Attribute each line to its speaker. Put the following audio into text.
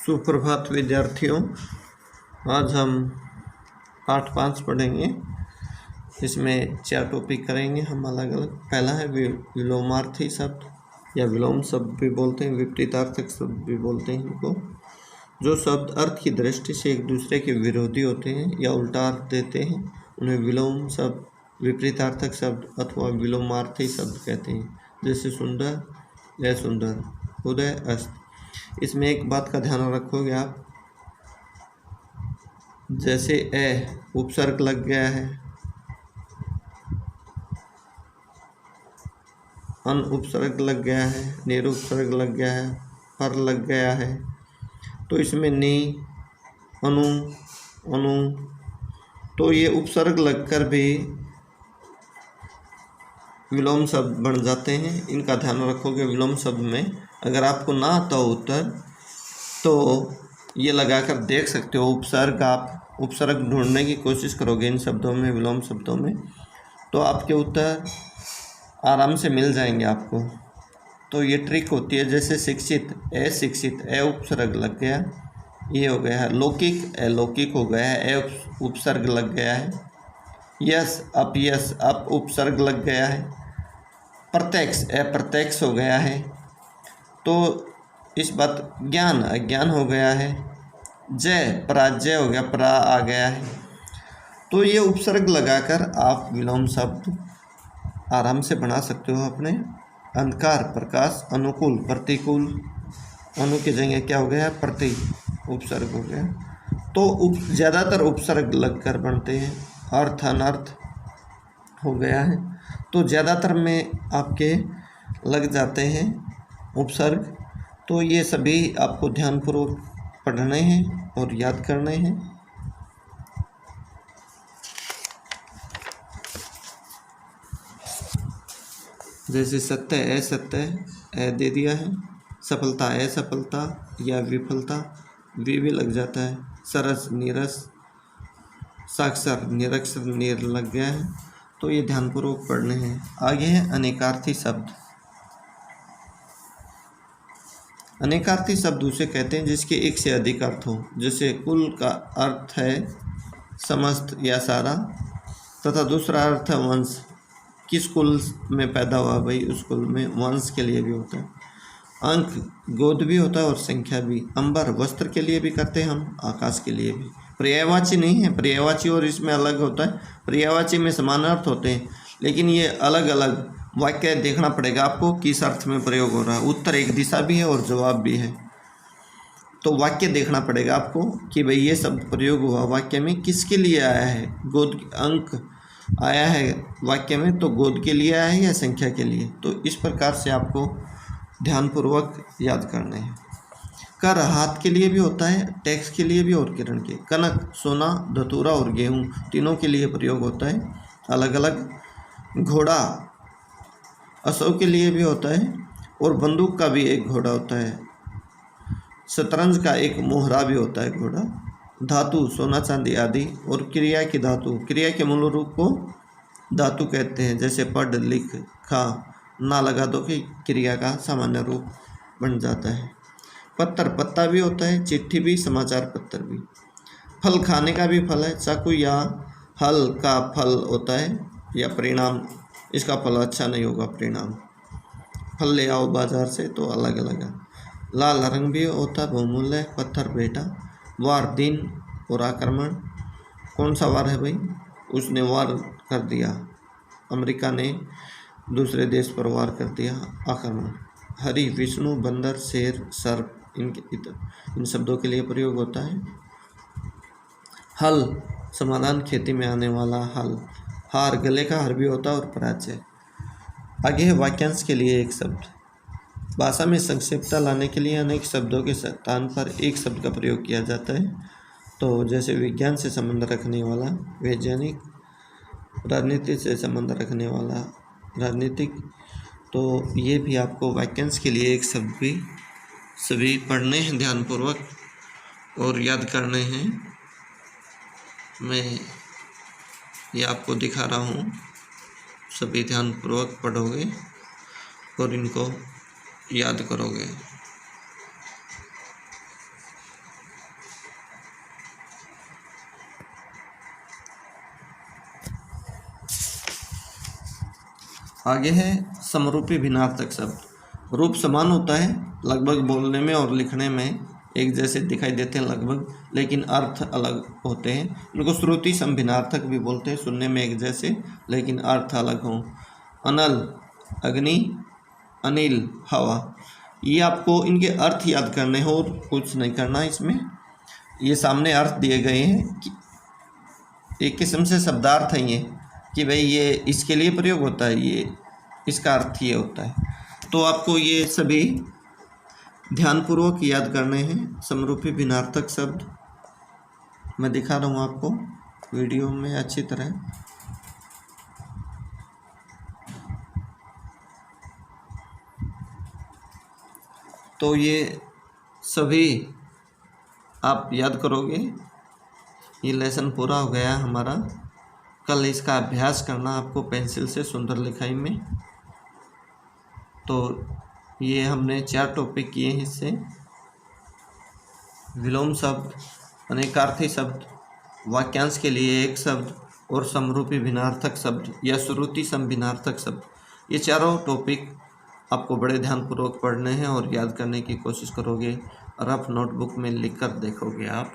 Speaker 1: सुप्रभात विद्यार्थियों। आज हम पाठ 5 पढ़ेंगे। इसमें 4 टॉपिक करेंगे हम अलग अलग। पहला है विलोमार्थी शब्द या विलोम शब्द भी बोलते हैं, विपरीतार्थक शब्द भी बोलते हैं इनको। जो शब्द अर्थ की दृष्टि से एक दूसरे के विरोधी होते हैं या उल्टा अर्थ देते हैं उन्हें विलोम शब्द, विपरीतार्थक शब्द अथवा विलोमार्थी शब्द कहते हैं। जैसे सुंदर, असुंदर, उदय, अस्त। इसमें एक बात का ध्यान रखोगे आप, जैसे उपसर्ग लग गया है, अन उपसर्ग लग गया है, निरुपसर्ग लग गया है, पर लग गया है, तो इसमें नि, अनु, अनु, तो ये उपसर्ग लगकर भी विलोम शब्द बन जाते हैं। इनका ध्यान रखोगे। विलोम शब्द में अगर आपको ना आता हो उत्तर तो ये लगाकर देख सकते हो। आप उपसर्ग ढूंढने की कोशिश करोगे इन शब्दों में, विलोम शब्दों में, तो आपके उत्तर आराम से मिल जाएंगे आपको। तो ये ट्रिक होती है। जैसे शिक्षित, अशिक्षित, उपसर्ग लग गया, ये हो गया है। लौकिक, अलौकिक हो गया है, उपसर्ग लग गया है। यश, अपयश, अप उपसर्ग लग गया है। प्रत्यक्ष, अप्रत्यक्ष हो गया है। तो इस बात ज्ञान, अज्ञान हो गया है। जय, पराजय हो गया, परा आ गया है। तो ये उपसर्ग लगाकर आप विलोम शब्द आराम से बना सकते हो अपने। अंधकार, प्रकाश, अनुकूल, प्रतिकूल, अनु की जगह क्या हो गया, प्रति उपसर्ग हो गया। तो ज़्यादातर उपसर्ग लगकर बनते हैं। अर्थ, अनर्थ हो गया है, तो ज़्यादातर में आपके लग जाते हैं उपसर्ग। तो ये सभी आपको ध्यानपूर्वक पढ़ने हैं और याद करने हैं। जैसे सत्य, असत्य, दे दिया है। सफलता, असफलता या विफलता, भी लग जाता है। सरस, नीरस, साक्षर, निरक्षर, निर लग गया है। तो ये ध्यानपूर्वक पढ़ने हैं। आगे है अनेकार्थी शब्द। अनेकार्थी शब्द उसे कहते हैं जिसके एक से अधिक अर्थ हो। जैसे कुल का अर्थ है समस्त या सारा, तथा दूसरा अर्थ है वंश। किस कुल में पैदा हुआ भाई, उस कुल में, वंश के लिए भी होता है। अंक, गोद भी होता है और संख्या भी। अंबर, वस्त्र के लिए भी करते हैं हम, आकाश के लिए भी। पर्यायवाची नहीं है, पर्यायवाची और इसमें अलग होता है। पर्यायवाची में समान अर्थ होते हैं, लेकिन ये अलग अलग वाक्य देखना पड़ेगा आपको किस अर्थ में प्रयोग हो रहा है। उत्तर एक दिशा भी है और जवाब भी है, तो वाक्य देखना पड़ेगा आपको कि भाई ये शब्द प्रयोग हुआ वाक्य में किसके लिए आया है। गोद, अंक आया है वाक्य में, तो गोद के लिए आया है या संख्या के लिए। तो इस प्रकार से आपको ध्यानपूर्वक याद करने हैं। कर हाथ के लिए भी होता है, टैक्स के लिए भी और किरण के। कनक, सोना, धतूरा और गेहूँ, तीनों के लिए प्रयोग होता है अलग अलग। घोड़ा अशोक के लिए भी होता है और बंदूक का भी एक घोड़ा होता है। शतरंज का एक मोहरा भी होता है घोड़ा। धातु, सोना, चांदी आदि। और क्रिया की धातु, क्रिया के मूल रूप को धातु कहते हैं। जैसे पढ़, लिख, खा, ना लगा दो कि क्रिया का सामान्य रूप बन जाता है। पत्तर, पत्ता भी होता है। चिट्ठी भी, समाचार पत्र भी। फल, खाने का भी फल है। चाकू या हल का फल होता है या परिणाम, इसका फल अच्छा नहीं होगा, परिणाम। फल ले आओ बाजार से, तो अलग अलग है। लाल रंग भी होता, बहुमूल्य। पत्थर, बेटा। वार, दिन और आक्रमण। कौन सा वार है भाई, उसने वार कर दिया, अमेरिका ने दूसरे देश पर वार कर दिया, आक्रमण। हरि, विष्णु, बंदर, शेर, सर्प, इन शब्दों के लिए प्रयोग होता है। हल, समाधान, खेती में आने वाला हल। हार, गले का हार भी होता है और पराजय। आगे है वाक्यांश के लिए एक शब्द। भाषा में संक्षिप्तता लाने के लिए अनेक शब्दों के स्थान पर एक शब्द का प्रयोग किया जाता है। तो जैसे विज्ञान से संबंध रखने वाला वैज्ञानिक, राजनीति से संबंध रखने वाला राजनीतिक। तो ये भी आपको वाक्यांश के लिए एक शब्द भी सभी पढ़ने हैं ध्यानपूर्वक और याद करने हैं। मैं ये आपको दिखा रहा हूँ, सभी ध्यानपूर्वक पढ़ोगे और इनको याद करोगे। आगे है समरूपी भिन्नार्थक शब्द। रूप समान होता है, लगभग बोलने में और लिखने में एक जैसे दिखाई देते हैं लगभग, लेकिन अर्थ अलग होते हैं। इनको श्रुति समभिन्नार्थक भी बोलते हैं, सुनने में एक जैसे लेकिन अर्थ अलग हों। अनल अग्नि, अनिल हवा। ये आपको इनके अर्थ याद करने हो और कुछ नहीं करना इसमें। ये सामने अर्थ दिए गए हैं कि एक किस्म से शब्दार्थ है ये कि भाई ये इसके लिए प्रयोग होता है, ये इसका अर्थ ये होता है। तो आपको ये सभी ध्यानपूर्वक याद करने हैं। समरूपी भिन्नार्थक शब्द मैं दिखा रहा हूँ आपको वीडियो में अच्छी तरह। तो ये सभी आप याद करोगे। ये लेसन पूरा हो गया हमारा। कल इसका अभ्यास करना आपको पेंसिल से सुंदर लिखाई में। तो ये हमने 4 टॉपिक किए हैं इससे। विलोम शब्द, अनेकार्थी शब्द, वाक्यांश के लिए एक शब्द और समरूपी भिन्नार्थक शब्द या श्रुति समभिन्नार्थक शब्द। ये चारों टॉपिक आपको बड़े ध्यानपूर्वक पढ़ने हैं और याद करने की कोशिश करोगे। रफ नोटबुक में लिख कर देखोगे आप।